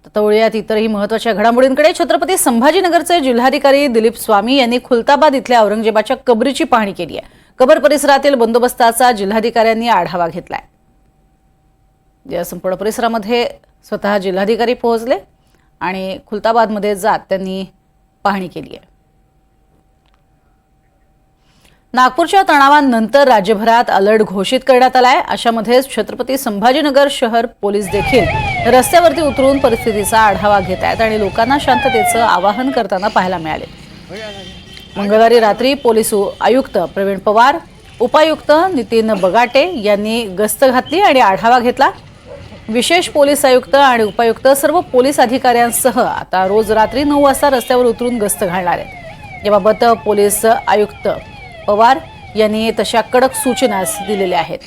तवळ्यात इतरही महत्त्वाच्या घडामोडींकडे छत्रपती संभाजीनगरचे जिल्हाधिकारी दिलीप स्वामी यांनी खुलताबाद इथल्या औरंगजेबाच्या कबरीची पाहणी केली आहे। कबर परिसरातील बंदोबस्ताचा जिल्हाधिकाऱ्यांनी आढावा घेतलाय। या संपूर्ण परिसरामध्ये स्वतः जिल्हाधिकारी पोहोचले आणि खुलताबादमध्ये जात त्यांनी पाहणी केली आहे। नागपूरच्या तणावानंतर राज्यभरात अलर्ट घोषित करण्यात आलाय। अशामध्ये छत्रपती संभाजीनगर शहर पोलीस देखील रस्त्यावरती उतरून परिस्थितीचा आढावा घेत आहेत आणि लोकांना शांततेचं आवाहन करताना पाहायला मिळाले। मंगळवारी रात्री पोलीस आयुक्त प्रवीण पवार, उपायुक्त नितीन बगाटे यांनी गस्त घातली आणि आढावा घेतला। विशेष पोलीस आयुक्त आणि उपायुक्त सर्व पोलीस अधिकाऱ्यांसह आता रोज रात्री 9 वाजता रस्त्यावर उतरून गस्त घालणार आहेत। याबाबत पोलीस आयुक्त पवार यांनी तशा कडक सूचना दिलेल्या आहेत।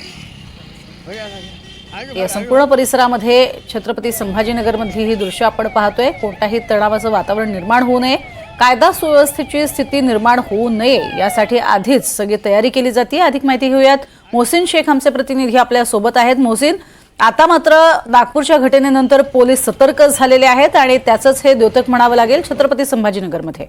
या संपूर्ण परिसरामध्ये छत्रपती संभाजीनगरमधली ही दृश्य आपण पाहतोय। कोणताही तणावाचं वातावरण निर्माण होऊ नये, कायदा सुव्यवस्थेची स्थिती निर्माण होऊ नये यासाठी आधीच सगळी तयारी केली जाते। अधिक माहिती घेऊयात, मोहसिन शेख आमचे प्रतिनिधी आपल्या सोबत आहेत। मोहसिन, आता मात्र नागपूरच्या घटनेनंतर पोलीस सतर्क झालेले आहेत आणि त्याचंच हे द्योतक म्हणावं लागेल छत्रपती संभाजीनगरमध्ये।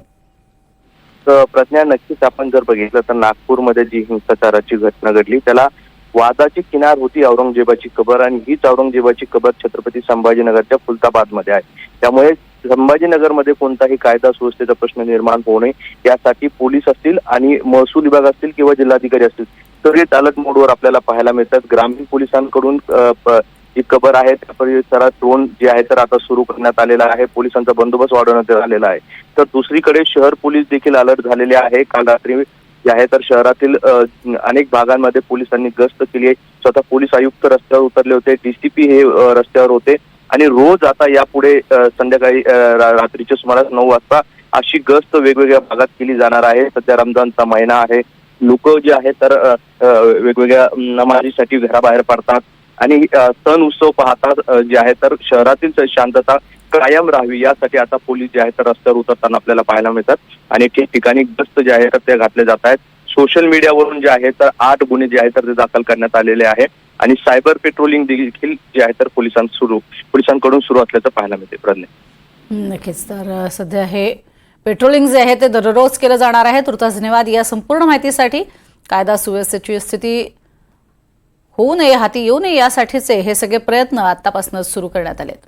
प्रज्ञा, नक्कीच आपण जर बघितलं तर नागपूरमध्ये जी हिंसाचाराची घटना घडली त्याला वादाची किनार होती औरंगजेबाची कबर, आणि हीच औरंगजेबाची कबर छत्रपती संभाजीनगरच्या खुलताबादमध्ये आहे। त्यामुळे संभाजीनगरमध्ये कोणताही कायदा सुव्यवस्थेचा प्रश्न निर्माण होऊ नये यासाठी पोलीस असतील आणि महसूल विभाग असतील किंवा जिल्हाधिकारी असतील सगळेच अलर्ट मोडवर आपल्याला पाहायला मिळतात। ग्रामीण पोलिसांकडून जी कबर आहे त्या परिसरात ड्रोन जे आहे तर आता सुरू करण्यात आलेला आहे। पोलिसांचा बंदोबस्त वाढवण्यात आलेला आहे। तर दुसरीकडे शहर पोलीस देखील अलर्ट झालेले आहे। काल रात्री जे आहे तर शहरातील अनेक भागांमध्ये पोलिसांनी गस्त केली आहे। स्वतः पोलीस आयुक्त रस्त्यावर उतरले होते, डीसीपी हे रस्त्यावर होते आणि रोज आता यापुढे संध्याकाळी रात्रीच्या सुमारास 9 वाजता अशी गस्त वेगवेगळ्या भागात केली जाणार आहे। सध्या रमजानचा महिना आहे, लोक जे आहे तर वेगवेगळ्या नमाजीसाठी घराबाहेर पडतात आणि सण उत्सव पाहतात जे आहे तर शहरातील शांतता कायम राहावी यासाठी आता पोलीस जे आहे तर रस्त्यावर उतरताना आपल्याला पाहायला मिळतात आणि ठिकाणी गस्त जे आहे तर ते घातले जात आहेत। सोशल मीडियावरून जे आहे तर 8 गुन्हे जे आहे तर ते दाखल करण्यात आलेले आहे आणि सायबर पेट्रोलिंग देखील जे आहे तर पोलिसांकडून सुरू असल्याचं पाहायला मिळते। प्रज्ञा, नक्कीच तर सध्या हे पेट्रोलिंग जे आहे ते दररोज केलं जाणार आहे। तुर्तास धन्यवाद या संपूर्ण माहितीसाठी। कायदा सुव्यवस्थेची स्थिती होऊ नये, हाती येऊ नये यासाठीचे हे सगळे प्रयत्न आतापासूनच सुरू करण्यात आलेत।